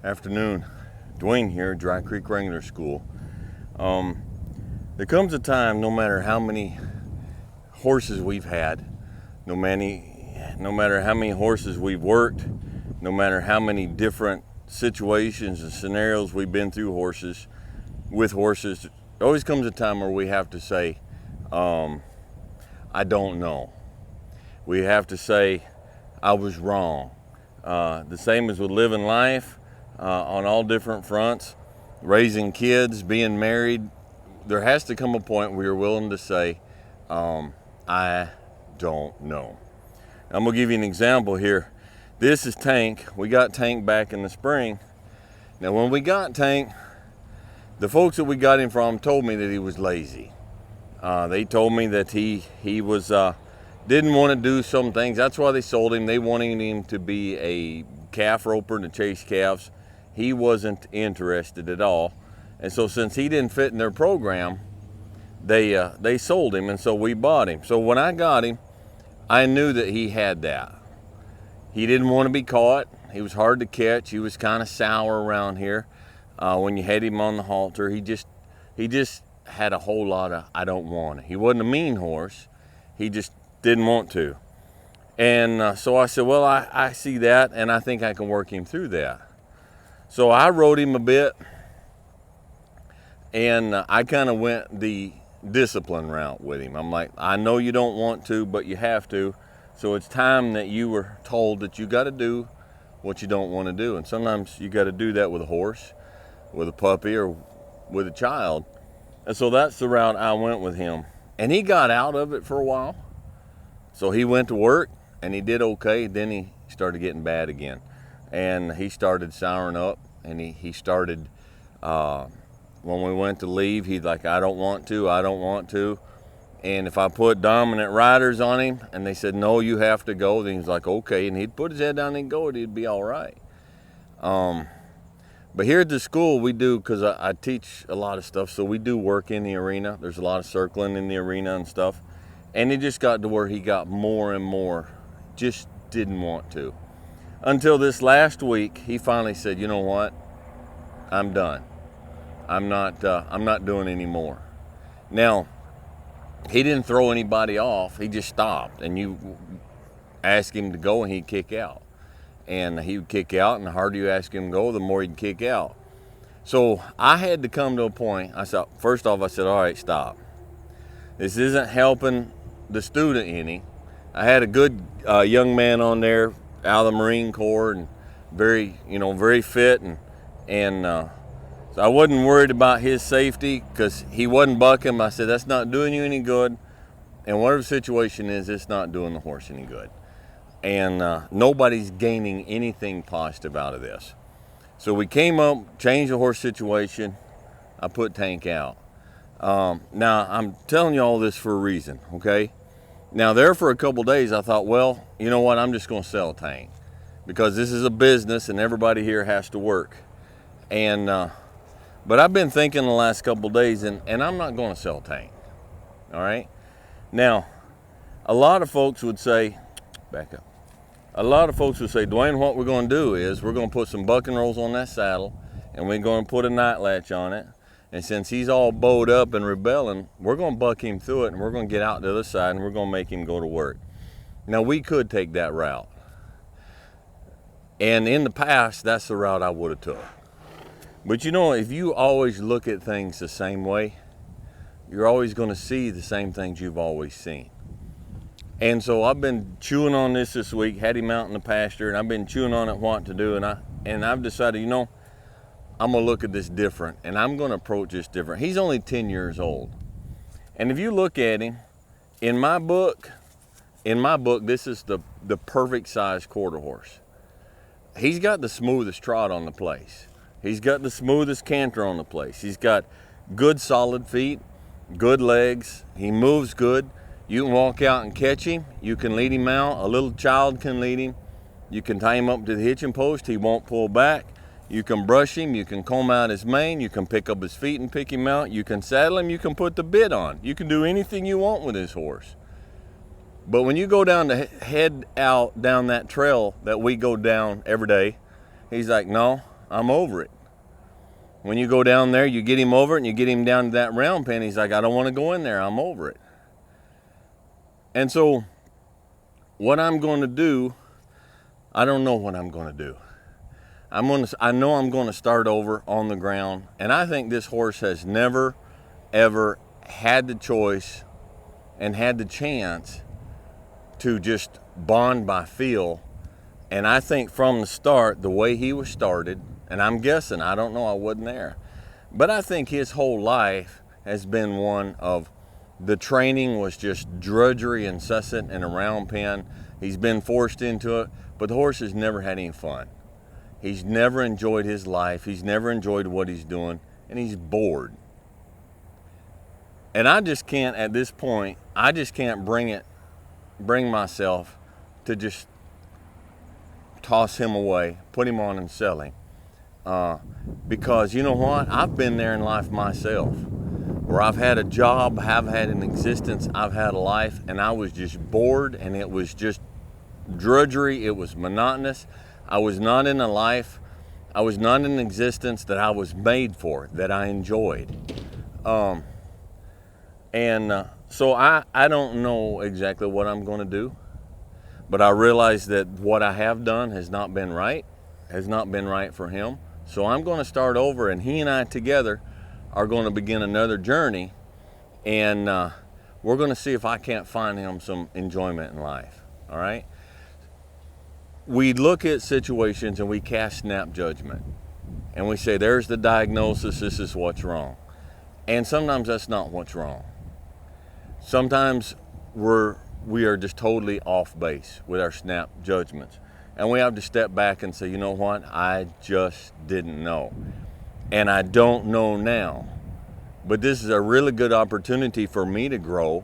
Afternoon. Dwayne here, Dry Creek Wrangler School. There comes a time, no matter how many horses we've had, no matter how many horses we've worked, no matter how many different situations and scenarios we've been through with horses, there always comes a time where we have to say, I don't know. We have to say, I was wrong. The same as with living life. On all different fronts, raising kids, being married, there has to come a point where you're willing to say, I don't know. I'm gonna give you an example here. This is Tank. We got Tank back in the spring. Now when we got Tank, the folks that we got him from told me that he was lazy. They told me that he was didn't want to do some things. That's why they sold him. They wanted him to be a calf roper and to chase calves. He wasn't interested at all, and so since he didn't fit in their program, they sold him, and so we bought him. So when I got him, I knew that he had that. He didn't want to be caught. He was hard to catch. He was kind of sour around here. When you had him on the halter, he just had a whole lot of I don't want it. He wasn't a mean horse. He just didn't want to. And so I said, well, I see that, and I think I can work him through that. So I rode him a bit, and I kind of went the discipline route with him. I'm like, I know you don't want to, but you have to. So it's time that you were told that you got to do what you don't want to do. And sometimes you got to do that with a horse, with a puppy, or with a child. And so that's the route I went with him. And he got out of it for a while. So he went to work, and he did okay. Then he started getting bad again. And he started souring up, and he started, when we went to leave, he'd like, I don't want to. And if I put dominant riders on him, and they said, no, you have to go, then he's like, okay. And he'd put his head down and go, and he'd be all right. But here at the school, we do, because I teach a lot of stuff, so we do work in the arena. There's a lot of circling in the arena and stuff. And it just got to where he got more and more, just didn't want to. Until this last week, he finally said, you know what, I'm done. I'm not doing any more. Now, he didn't throw anybody off. He just stopped, and you ask him to go, and he'd kick out. And he would kick out, and the harder you ask him to go, the more he'd kick out. So I had to come to a point. I said, first off, I said, all right, stop. This isn't helping the student any. I had a good young man on there, out of the Marine Corps, and very fit, and so I wasn't worried about his safety because he wasn't bucking. I said, that's not doing you any good, and whatever the situation is, it's not doing the horse any good, and nobody's gaining anything positive out of this. So we came up, changed the horse situation. I put Tank out. Now I'm telling you all this for a reason, okay? Now there for a couple days, I thought, well, you know what? I'm just going to sell Tank because this is a business and everybody here has to work. And but I've been thinking the last couple days, and I'm not going to sell Tank. All right. Now, a lot of folks would say, back up. A lot of folks would say, Dwayne, what we're going to do is we're going to put some bucking rolls on that saddle, and we're going to put a night latch on it. And since he's all bowed up and rebelling, we're going to buck him through it, and we're going to get out the other side, and we're going to make him go to work. Now, we could take that route. And in the past, that's the route I would have took. But you know, if you always look at things the same way, you're always going to see the same things you've always seen. And so I've been chewing on this week, had him out in the pasture, and I've been chewing on it what to do, and I've decided, I'm going to look at this different, and I'm going to approach this different. He's only 10 years old. And if you look at him, in my book, this is the perfect size quarter horse. He's got the smoothest trot on the place. He's got the smoothest canter on the place. He's got good solid feet, good legs. He moves good. You can walk out and catch him. You can lead him out. A little child can lead him. You can tie him up to the hitching post. He won't pull back. You can brush him, you can comb out his mane, you can pick up his feet and pick him out, you can saddle him, you can put the bit on. You can do anything you want with this horse. But when you go down to head out down that trail that we go down every day, he's like, no, I'm over it. When you go down there, you get him over it and you get him down to that round pen. He's like, I don't want to go in there. I'm over it. And so what I'm going to do, I don't know what I'm going to do. I know I'm going to start over on the ground. And I think this horse has never, ever had the choice and had the chance to just bond by feel. And I think from the start, the way he was started, and I'm guessing, I don't know, I wasn't there, but I think his whole life has been one of the training was just drudgery, incessant, in a round pen. He's been forced into it, but the horse has never had any fun. He's never enjoyed his life. He's never enjoyed what he's doing, and he's bored. And I just can't, at this point, I just can't bring myself to just toss him away, put him on and sell him. Because you know what? I've been there in life myself, where I've had a job, have had an existence, I've had a life, and I was just bored, and it was just drudgery. It was monotonous. I was not in a life, I was not in an existence that I was made for, that I enjoyed. So I don't know exactly what I'm going to do, but I realize that what I have done has not been right for him. So I'm going to start over, and he and I together are going to begin another journey, and we're going to see if I can't find him some enjoyment in life. All right? We look at situations and we cast snap judgment, and we say, there's the diagnosis, this is what's wrong. And sometimes that's not what's wrong. Sometimes we are just totally off base with our snap judgments. And we have to step back and say, you know what? I just didn't know. And I don't know now. But this is a really good opportunity for me to grow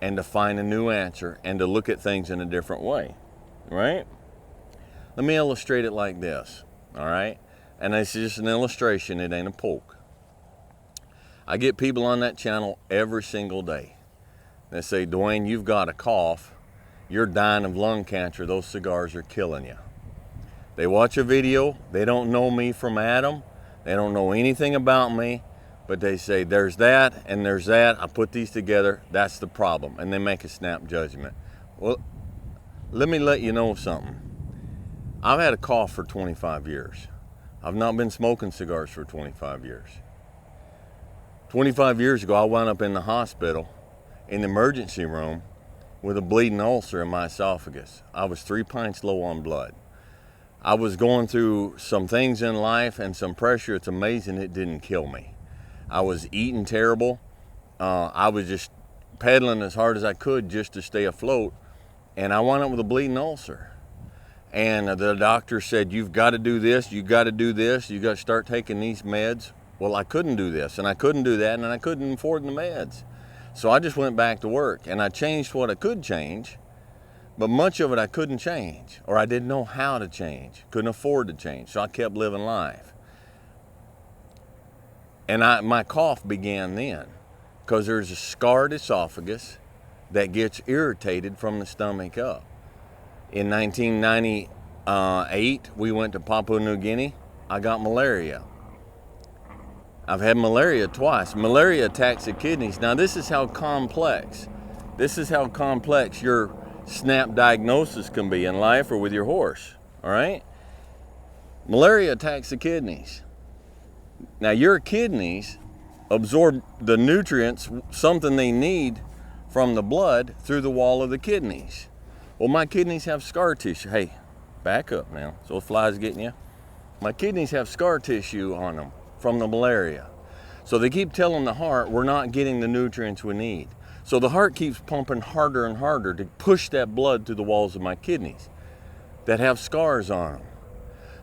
and to find a new answer and to look at things in a different way, right? Let me illustrate it like this, all right? And it's just an illustration, it ain't a poke. I get people on that channel every single day. They say, Dwayne, you've got a cough. You're dying of lung cancer. Those cigars are killing you. They watch a video. They don't know me from Adam. They don't know anything about me. But they say, there's that and there's that. I put these together. That's the problem. And they make a snap judgment. Well, let me let you know something. I've had a cough for 25 years. I've not been smoking cigars for 25 years. 25 years ago, I wound up in the hospital in the emergency room with a bleeding ulcer in my esophagus. I was 3 pints low on blood. I was going through some things in life and some pressure. It's amazing it didn't kill me. I was eating terrible. I was just pedaling as hard as I could just to stay afloat. And I wound up with a bleeding ulcer. And the doctor said, you've got to do this, you've got to do this, you've got to start taking these meds. Well, I couldn't do this, and I couldn't do that, and I couldn't afford the meds. So I just went back to work, and I changed what I could change, but much of it I couldn't change, or I didn't know how to change, couldn't afford to change, so I kept living life. And my cough began then, because there's a scarred esophagus that gets irritated from the stomach up. In 1998, we went to Papua New Guinea. I got malaria. I've had malaria twice. Malaria attacks the kidneys. Now this is how complex your snap diagnosis can be in life or with your horse, all right? Malaria attacks the kidneys. Now your kidneys absorb the nutrients, something they need from the blood through the wall of the kidneys. Well, my kidneys have scar tissue. Hey, back up now, so the fly's getting you. My kidneys have scar tissue on them from the malaria. So they keep telling the heart, we're not getting the nutrients we need. So the heart keeps pumping harder and harder to push that blood through the walls of my kidneys that have scars on them.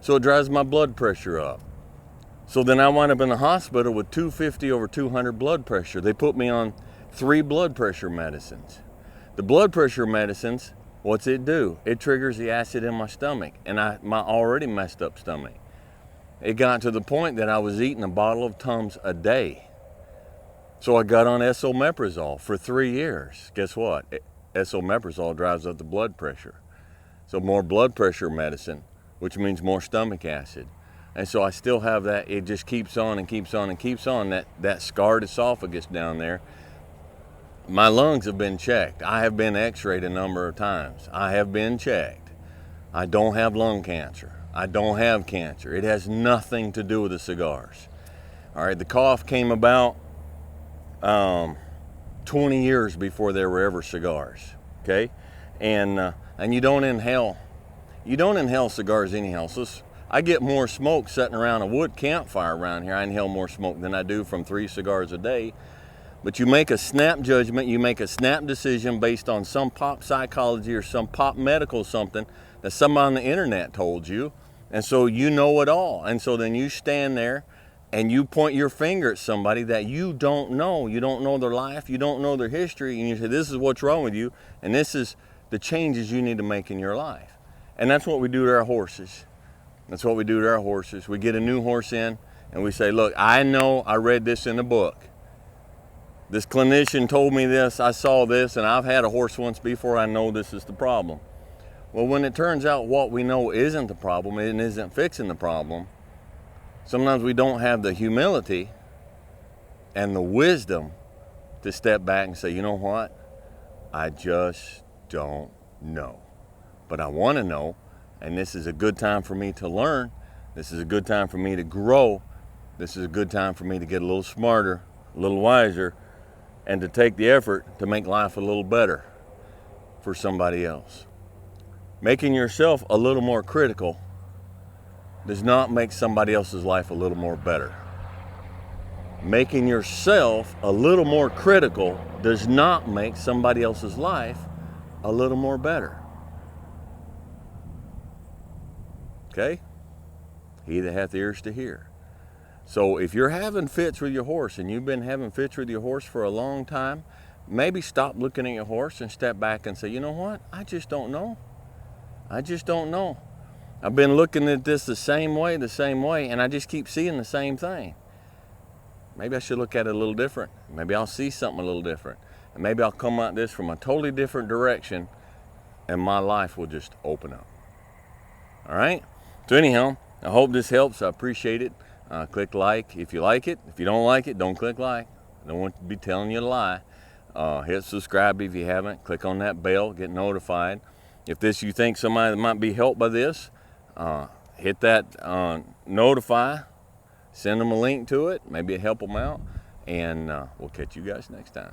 So it drives my blood pressure up. So then I wind up in the hospital with 250/200 blood pressure. They put me on 3 blood pressure medicines. The blood pressure medicines, what's it do? It triggers the acid in my stomach and my already messed up stomach. It got to the point that I was eating a bottle of Tums a day. So I got on esomeprazole for 3 years. Guess what? Esomeprazole drives up the blood pressure. So more blood pressure medicine, which means more stomach acid. And so I still have that. It just keeps on and keeps on and keeps on, that scarred esophagus down there. My lungs have been checked. I have been x-rayed a number of times. I have been checked. I don't have lung cancer. I don't have cancer. It has nothing to do with the cigars. All right, the cough came about 20 years before there were ever cigars, okay? And you don't inhale cigars anyhow. So I get more smoke sitting around a wood campfire around here. I inhale more smoke than I do from 3 cigars a day. But you make a snap judgment, you make a snap decision based on some pop psychology or some pop medical something that somebody on the internet told you. And so you know it all. And so then you stand there and you point your finger at somebody that you don't know. You don't know their life, you don't know their history, and you say, this is what's wrong with you, and this is the changes you need to make in your life. And that's what we do to our horses. That's what we do to our horses. We get a new horse in and we say, look, I know I read this in a book. This clinician told me this, I saw this, and I've had a horse once before, I know this is the problem. Well, when it turns out what we know isn't the problem and isn't fixing the problem, sometimes we don't have the humility and the wisdom to step back and say, you know what? I just don't know. But I want to know, and this is a good time for me to learn. This is a good time for me to grow. This is a good time for me to get a little smarter, a little wiser, and to take the effort to make life a little better for somebody else. Making yourself a little more critical does not make somebody else's life a little more better. Making yourself a little more critical does not make somebody else's life a little more better. Okay? He that hath ears to hear. So if you're having fits with your horse, and you've been having fits with your horse for a long time, maybe stop looking at your horse and step back and say, you know what? I just don't know. I just don't know. I've been looking at this the same way, and I just keep seeing the same thing. Maybe I should look at it a little different. Maybe I'll see something a little different. And maybe I'll come at this from a totally different direction, and my life will just open up. All right? So anyhow, I hope this helps. I appreciate it. Click like if you like it. If you don't like it, don't click like. I don't want to be telling you a lie. Hit subscribe if you haven't. Click on that bell, get notified. If you think somebody that might be helped by this, hit that notify. Send them a link to it. Maybe it'll help them out. And we'll catch you guys next time.